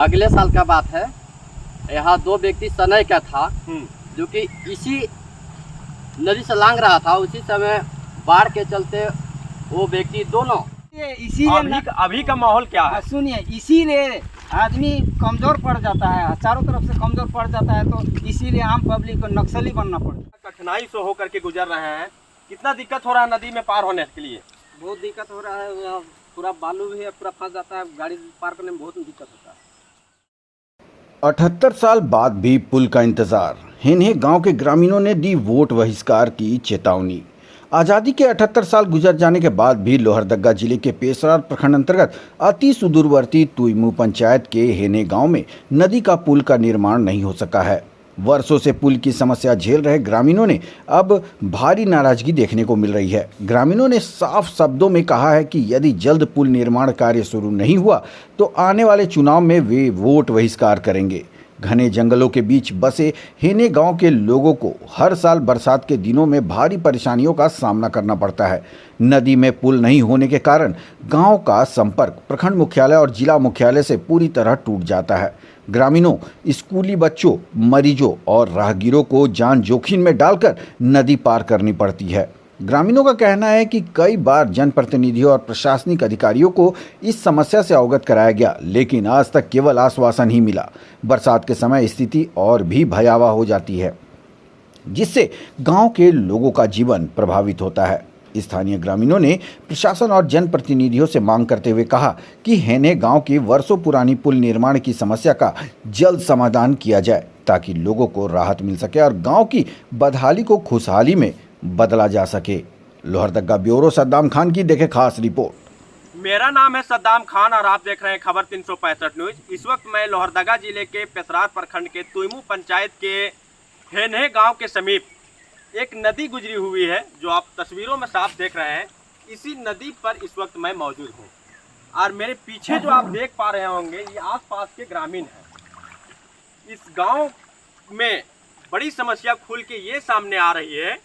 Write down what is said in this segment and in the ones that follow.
अगले साल का बात है। यहाँ दो व्यक्ति सनई का था जो कि इसी नदी से लांग रहा था। उसी समय बाढ़ के चलते वो व्यक्ति दोनों इसीलिए अभी का माहौल क्या है? सुनिए, इसीलिए आदमी कमजोर पड़ जाता है, चारों तरफ से कमजोर पड़ जाता है, तो इसीलिए आम पब्लिक को नक्सली बनना पड़ता है। कठिनाई से होकर के गुजर रहे हैं, कितना दिक्कत हो रहा है नदी में पार होने के लिए? बहुत दिक्कत हो रहा है। यहाँ पूरा बालू भी है, पूरा फंस जाता है, गाड़ी पार करने में बहुत दिक्कत होता है। 78 साल बाद भी पुल का इंतजार। हिन्हे गांव के ग्रामीणों ने दी वोट बहिष्कार की चेतावनी। आज़ादी के 78 साल गुजर जाने के बाद भी लोहरदगा जिले के पेशरार प्रखंड अंतर्गत अति सुदूरवर्ती तुईमू पंचायत के हेने गांव में नदी का पुल का निर्माण नहीं हो सका है। वर्षों से पुल की समस्या झेल रहे ग्रामीणों ने अब भारी नाराजगी देखने को मिल रही है। ग्रामीणों ने साफ शब्दों में कहा है कि यदि जल्द पुल निर्माण कार्य शुरू नहीं हुआ तो आने वाले चुनाव में वे वोट बहिष्कार करेंगे। घने जंगलों के बीच बसे हेने गांव के लोगों को हर साल बरसात के दिनों में भारी परेशानियों का सामना करना पड़ता है। नदी में पुल नहीं होने के कारण गांव का संपर्क प्रखंड मुख्यालय और जिला मुख्यालय से पूरी तरह टूट जाता है। ग्रामीणों, स्कूली बच्चों, मरीजों और राहगीरों को जान जोखिम में डालकर नदी पार करनी पड़ती है। ग्रामीणों का कहना है कि कई बार जनप्रतिनिधियों और प्रशासनिक अधिकारियों को इस समस्या से अवगत कराया गया, लेकिन आज तक केवल आश्वासन ही मिला। बरसात के समय स्थिति और भी भयावह हो जाती है, जिससे गांव के लोगों का जीवन प्रभावित होता है। स्थानीय ग्रामीणों ने प्रशासन और जनप्रतिनिधियों से मांग करते हुए कहा कि हेने गांव की वर्षों पुरानी पुल निर्माण की समस्या का जल्द समाधान किया जाए, ताकि लोगों को राहत मिल सके और गांव की बदहाली को खुशहाली में बदला जा सके। लोहरदगा ब्यूरो सद्दाम खान की देखे खास रिपोर्ट। मेरा नाम है सद्दाम खान और आप देख रहे हैं खबर 365 न्यूज। इस वक्त मैं लोहरदगा जिले के पेशरार प्रखंड के तुईमू पंचायत के हेने गांव के समीप एक नदी गुजरी हुई है, जो आप तस्वीरों में साफ देख रहे हैं। इसी नदी पर इस वक्त मैं मौजूद हूं और मेरे पीछे जो आप देख पा रहे होंगे ये आसपास के ग्रामीण हैं। इस गांव में बड़ी समस्या खुल के ये सामने आ रही है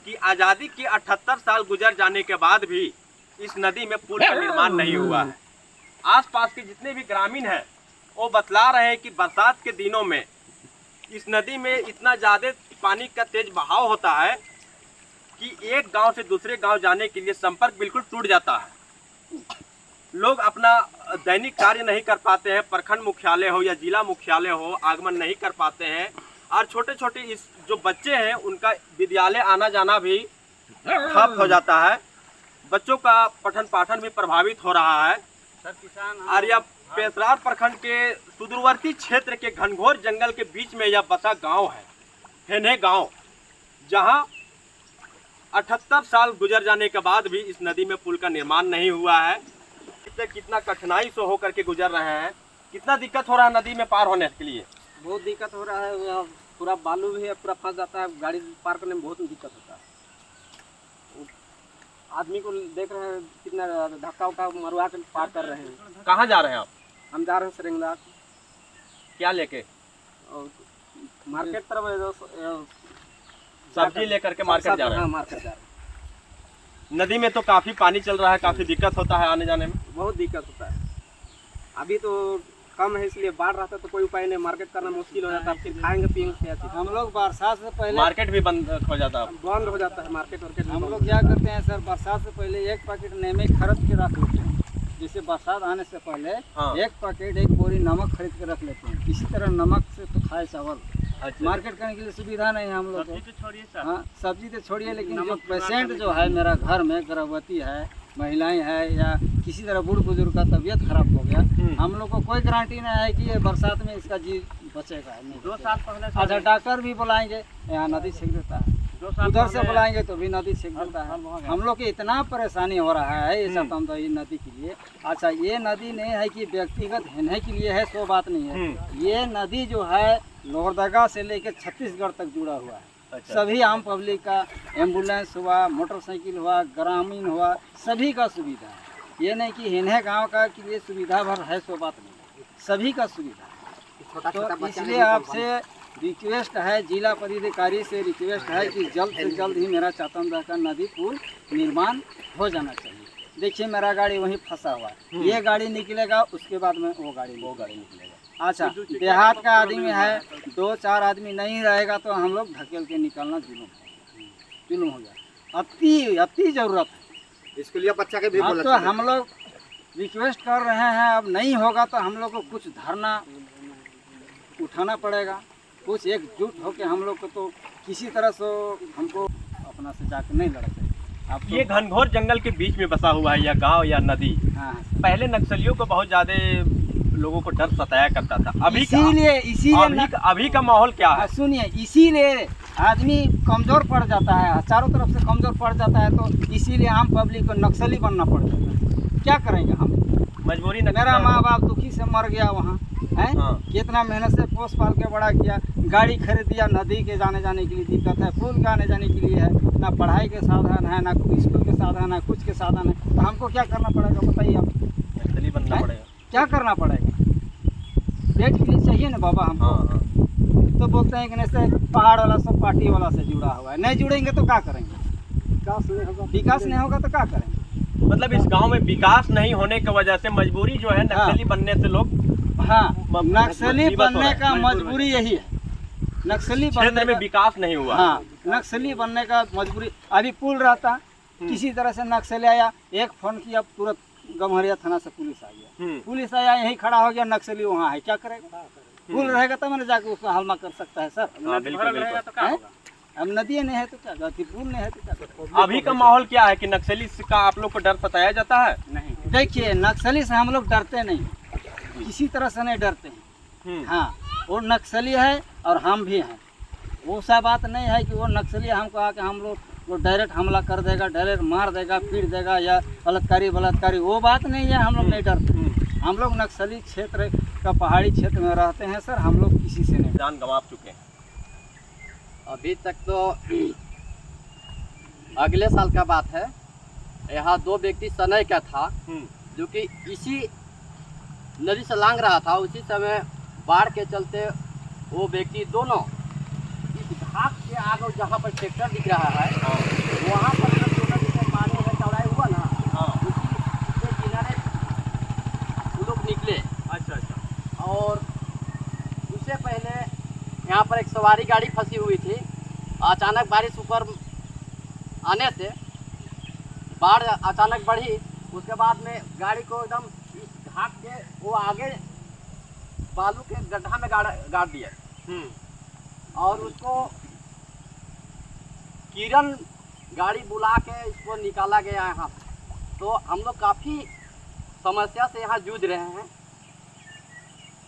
कि आज़ादी के 78 साल गुजर जाने के बाद भी इस नदी में पुल का निर्माण नहीं हुआ है। आसपास के जितने भी ग्रामीण हैं वो बतला रहे हैं कि बरसात के दिनों में इस नदी में इतना ज़्यादा पानी का तेज बहाव होता है कि एक गांव से दूसरे गांव जाने के लिए संपर्क बिल्कुल टूट जाता है। लोग अपना दैनिक कार्य नहीं कर पाते हैं, प्रखंड मुख्यालय हो या जिला मुख्यालय हो आगमन नहीं कर पाते हैं, और छोटे छोटे इस जो बच्चे हैं उनका विद्यालय आना जाना भी ठप हो जाता है। बच्चों का पठन पाठन भी प्रभावित हो रहा है। और यह पेशरार प्रखंड के सुदूरवर्ती क्षेत्र के घनघोर जंगल के बीच में यह बसा गांव है, हेने गांव, जहां 78 साल गुजर जाने के बाद भी इस नदी में पुल का निर्माण नहीं हुआ है। इससे कितना कठिनाई से होकर के गुजर रहे हैं, कितना दिक्कत हो रहा है नदी में पार होने के लिए? बहुत दिक्कत हो रहा है। यहाँ पूरा बालू भी है, पूरा फंस जाता है, गाड़ी पार करने में बहुत दिक्कत होता है। आदमी को देख रहे हैं कितना धक्का उक्का मरवा के पार कर रहे हैं। कहाँ जा रहे हैं आप? हम जा रहे हैं सरेंगदार। क्या लेके? और मार्केट तरफ सब्जी लेकर के मार्केट जा रहे हैं? मार्केट जा रहे हैं। नदी में तो काफी पानी चल रहा है, काफी दिक्कत होता है आने जाने में। बहुत दिक्कत होता है। अभी तो कम है इसलिए बाढ़ रहता तो कोई उपाय नहीं, मार्केट करना मुश्किल हो जाता है। फिर खाएंगे पियेंगे क्या? हम लोग बरसात से पहले मार्केट भी बंद हो जाता है। बंद हो जाता है मार्केट वार्केट। हम लोग क्या करते हैं सर, बरसात से पहले एक पैकेट नमक खरीद के रख लेते हैं। जैसे बरसात आने से पहले एक पैकेट, एक बोरी नमक खरीद के रख लेते हैं। इसी तरह नमक से तो खाए चावल। अच्छा। मार्केट करने के लिए सुविधा नहीं है हम लोग को। हाँ, सब्जी तो छोड़िए, लेकिन जो नमक पेशेंट जो है मेरा घर में, गर्भवती है, महिलाएं हैं, या किसी तरह बूढ़ बुजुर्ग का तबीयत खराब हो गया, हम लोग को कोई गारंटी नहीं है कि ये बरसात में इसका जी बचेगा। 2 साल पहले अच्छा, डॉक्टर भी बुलाएंगे, यहाँ नदी छींक देता है। उधर से बुलाएंगे तो भी नदी छींक देता है। हम लोग को इतना परेशानी हो रहा है ये सब तो ये नदी के लिए। अच्छा, ये नदी नहीं है कि व्यक्तिगत हेने के लिए है, सो बात नहीं है। ये नदी जो है लोहरदगा से लेकर छत्तीसगढ़ तक जुड़ा हुआ है। अच्छा। सभी आम पब्लिक का, एम्बुलेंस हुआ, मोटरसाइकिल हुआ, ग्रामीण हुआ, सभी का सुविधा है। ये नहीं कि हेने गांव का के लिए सुविधा भर है, सो बात नहीं, सभी का सुविधा है। तो इसलिए आपसे रिक्वेस्ट है, जिला पदाधिकारी से रिक्वेस्ट है कि जल्द से जल्द ही मेरा चातमदा का नदी पुल निर्माण हो जाना चाहिए। देखिए मेरा गाड़ी वहीं फंसा हुआ है, ये गाड़ी निकलेगा उसके बाद में वो गाड़ी निकलेगा। अच्छा देहात का आदमी है, 2-4 आदमी नहीं रहेगा तो हम लोग ढकेल के निकलना जुलूम हो गया। अति जरूरत है। इसके लिए बच्चा के भी अब बोला तो हम लोग रिक्वेस्ट कर रहे हैं, अब नहीं होगा तो हम लोग को कुछ धरना उठाना पड़ेगा। कुछ एकजुट होकर हम लोग को तो किसी तरह से हमको अपना से जाकर नहीं लड़ा चाहिए। अब तो ये घनघोर जंगल के बीच में बसा हुआ है यह गांव या नदी। हाँ, पहले नक्सलियों को बहुत ज्यादा लोगों को डर सताया करता था। अभी अभी का माहौल क्या है? सुनिए, इसीलिए आदमी कमज़ोर पड़ जाता है, चारों तरफ से कमज़ोर पड़ जाता है, तो इसीलिए आम पब्लिक को नक्सली बनना पड़ जाता है। क्या करेंगे हम? मजबूरी। मेरा माँ बाप दुखी से मर गया वहाँ है। हाँ। कितना मेहनत से पोस पाल के बड़ा किया, गाड़ी खरीद दिया, नदी के जाने के लिए दिक्कत है, पुल के आने जाने के लिए है, ना पढ़ाई के साधन है, ना स्कूल के साधन है, कुछ के साधन है, तो हमको क्या करना पड़ेगा बताइए आप? नक्सली बनना पड़ेगा। क्या करना पड़ेगा? पेट के लिए चाहिए ना बाबा हमको। हाँ। तो बोलते हैं कि नहीं से पहाड़ वाला सब पार्टी वाला से जुड़ा हुआ है, नहीं जुड़ेंगे तो क्या करेंगे? विकास नहीं होगा तो क्या करेंगे? मतलब इस गांव में विकास नहीं होने की वजह से मजबूरी जो है नक्सली बनने से लोग नक्सली बनने का मजबूरी यही है। नक्सली क्षेत्र में विकास नहीं हुआ। हाँ, नक्सली बनने का मजबूरी। अभी पुल रहता, किसी तरह से नक्सली आया, एक फोन किया, तुरंत गम्हरिया थाना से पुलिस आ गया। पुलिस आया, यही खड़ा हो गया, नक्सली वहाँ है, क्या करेगा? पुल रहेगा तो मैंने जाकर उसको हल्ला कर सकता है सर। बिल्कुल। अब नदी नहीं है तो क्या, पुल नहीं है तो क्या? अभी का माहौल क्या है कि नक्सली का आप लोग को डर सताया जाता है? नहीं, देखिए नक्सली से हम लोग डरते नहीं, किसी तरह से नहीं डरते हैं। हाँ, वो नक्सली है और हम भी हैं। वो सा बात नहीं है कि वो नक्सली हमको आके हम लोग वो डायरेक्ट हमला कर देगा, डायरेक्ट मार देगा, पीट देगा या बलात्कारी, वो बात नहीं है। हम लोग नहीं डरते। हम लोग नक्सली क्षेत्र का पहाड़ी क्षेत्र में रहते हैं सर, हम लोग किसी से नहीं। जान गंवा चुके हैं। अभी तक तो अगले साल का बात है, यहाँ 2 व्यक्ति सनई का था जो कि इसी नदी से लांग रहा था। उसी समय बाढ़ के चलते वो व्यक्ति दोनों इस घाट के आगे जहाँ पर ट्रैक्टर दिख रहा है वहाँ पर दोनों जैसे पानी में चौड़ाई हुआ ना, उसी किनारे वो लोग निकले। अच्छा। और उससे पहले यहाँ पर एक सवारी गाड़ी फंसी हुई थी। अचानक बारिश ऊपर आने से बाढ़ अचानक बढ़ी। उसके बाद में गाड़ी को एकदम इस घाट के वो आगे बालू के गड्ढा में गाड़ दिया और उसको किरण गाड़ी बुला के इसको निकाला गया यहाँ से। तो हम लोग काफ़ी समस्या से यहाँ जूझ रहे हैं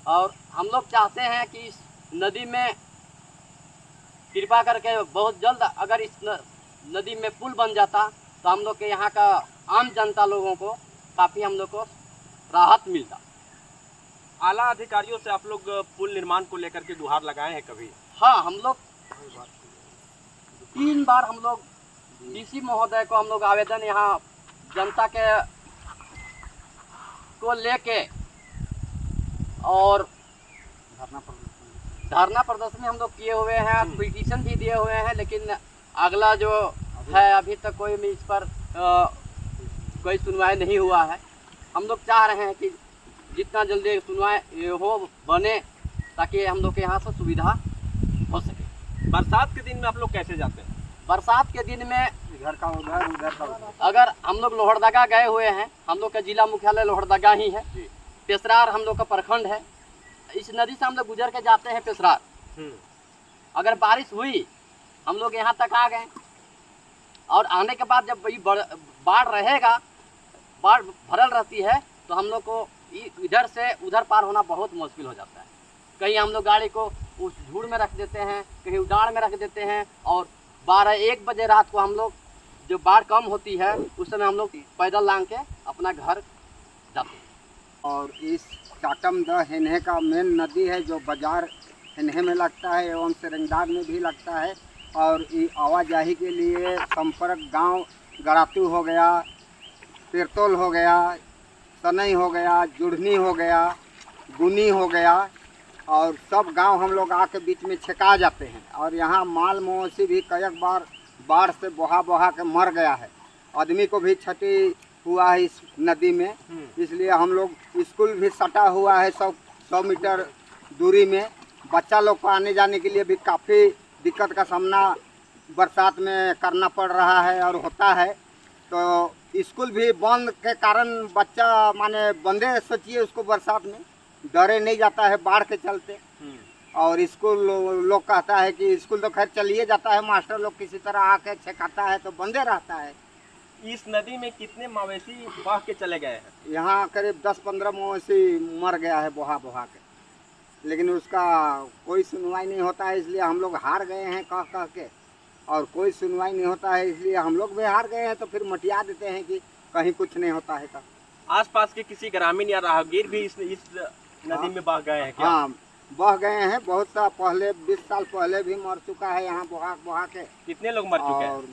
और हम लोग चाहते हैं कि इस नदी में कृपा करके बहुत जल्द अगर इस नदी में पुल बन जाता तो हम लोग के यहाँ का आम जनता लोगों को काफ़ी हम लोग को राहत मिलता। आला अधिकारियों से आप लोग पुल निर्माण को लेकर के गुहार लगाए हैं कभी? हाँ, हम लोग 3 बार हम लोग डीसी महोदय को हम लोग आवेदन यहाँ जनता के को लेके और धरना प्रदर्शन हम लोग किए हुए हैं, पिटीशन भी दिए हुए हैं, लेकिन अगला जो है अभी तक कोई भी इस पर कोई सुनवाई नहीं हुआ है। हम लोग चाह रहे हैं कि जितना जल्दी सुनवाई हो बने ताकि हम लोग के यहाँ से सुविधा हो सके। बरसात के दिन में आप लोग कैसे जाते हैं? बरसात के दिन में इधर का उधर अगर हम लोग लोहरदगा गए हुए हैं, हम लोग का जिला मुख्यालय लोहरदगा ही है, पेशरार हम लोग का प्रखंड है। इस नदी से हम लोग गुजर के जाते हैं पेशरार। अगर बारिश हुई हम लोग यहाँ तक आ गए और आने के बाद जब बाढ़ रहेगा, बाढ़ भरल रहती है तो हम लोग को इधर से उधर पार होना बहुत मुश्किल हो जाता है। कहीं हम लोग गाड़ी को उस झूड़ में रख देते हैं, कहीं उड़ान में रख देते हैं और 12-1 बजे रात को हम लोग जो बाढ़ कम होती है उस समय हम लोग पैदल लांग के अपना घर जाते हैं। और इस चाटमदह हेन्हे का मेन नदी है जो बाजार हेन्हे में लगता है एवं सिरंगदार में भी लगता है। और ये आवाजाही के लिए संपर्क गांव गड़ातू हो गया, तिरतोल हो गया, सनई हो गया, जुड़नी हो गया, गुनी हो गया और सब गांव हम लोग आके बीच में छका जाते हैं। और यहाँ माल मवेशी भी कई बार बाढ़ से बहा के मर गया है। आदमी को भी क्षति हुआ है इस नदी में। इसलिए हम लोग स्कूल भी सटा हुआ है 100 मीटर दूरी में। बच्चा लोग को आने जाने के लिए भी काफ़ी दिक्कत का सामना बरसात में करना पड़ रहा है और होता है। तो स्कूल भी बंद के कारण बच्चा माने बंदे सोचिए उसको बरसात में डरे नहीं जाता है बाढ़ के चलते। और स्कूल लोग कहता है कि स्कूल तो खैर चलिए जाता है, मास्टर लोग किसी तरह आके छकाता है तो बंदे रहता है। इस नदी में कितने मवेशी बह के चले गए हैं? यहाँ करीब 10-15 मवेशी मर गया है बहा के, लेकिन उसका कोई सुनवाई नहीं होता है, इसलिए हम लोग हार गए हैं कह के। और कोई सुनवाई नहीं होता है इसलिए हम लोग भी हार गए हैं, तो फिर मटिया देते हैं कि कहीं कुछ नहीं होता है। तब आसपास के किसी ग्रामीण या राहगीर भी इस नदी में बह गए हैं क्या? हाँ, बह गए हैं। बहुत सा पहले 20 साल पहले भी मर चुका है यहाँ बहा के। कितने लोग मर चुके हैं? और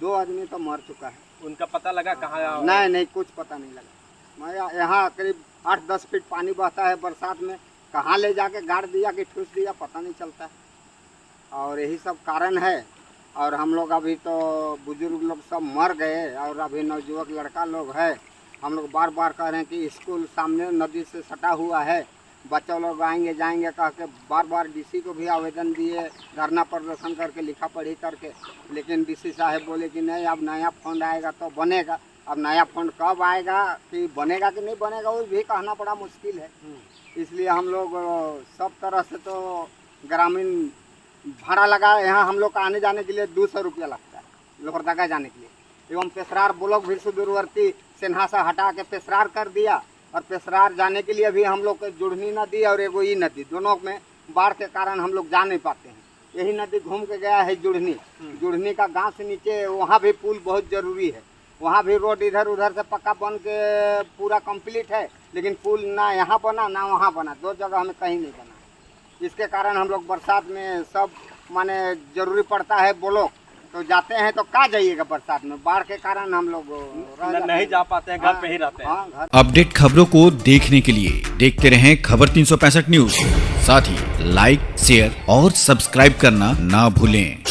2 आदमी तो मर चुका है। उनका पता लगा कहाँ? नहीं, कुछ पता नहीं लगा। मैं यहाँ करीब 8-10 फीट पानी बहता है बरसात में, कहाँ ले जाके गाड़ दिया कि ठूस दिया पता नहीं चलता है। और यही सब कारण है। और हम लोग अभी तो बुजुर्ग लोग सब मर गए और अभी नवयुवक लड़का लोग है। हम लोग बार बार कह रहे हैं कि स्कूल सामने नदी से सटा हुआ है, बच्चों लोग आएंगे जाएंगे कह के बार बार डीसी को भी आवेदन दिए, धरना प्रदर्शन करके, लिखा पढ़ी करके, लेकिन डीसी साहब बोले कि नहीं अब नया फंड आएगा तो बनेगा। अब नया फंड कब आएगा कि बनेगा कि नहीं बनेगा वो भी कहना बड़ा मुश्किल है। इसलिए हम लोग सब तरह से तो ग्रामीण भाड़ा लगा, यहाँ हम लोग का आने जाने के लिए 200 रुपया लगता है लोहरदगा जाने के लिए। एवं पेशरार ब्लॉक भी सुदूरवर्ती सेन्हा से हटा के पेशरार कर दिया। और पेशरार जाने के लिए भी हम लोग को जुड़नी नदी और एगो ई नदी, दोनों में बाढ़ के कारण हम लोग जा नहीं पाते हैं। यही नदी घूम के गया है जुड़नी का गांव से नीचे, वहाँ भी पुल बहुत ज़रूरी है। वहाँ भी रोड इधर उधर से पक्का बन के पूरा कंप्लीट है, लेकिन पुल ना यहाँ बना ना वहाँ बना, 2 जगह हमें कहीं नहीं बना। इसके कारण हम लोग बरसात में सब माने ज़रूरी पड़ता है ब्लॉक, तो जाते हैं तो कहाँ जाइएगा बरसात में, बाढ़ के कारण हम लोग नहीं जा पाते हैं, घर पे ही रहते हैं। हाँ, घर। अपडेट खबरों को देखने के लिए देखते रहें खबर 365 न्यूज। साथ ही लाइक, शेयर और सब्सक्राइब करना ना भूलें।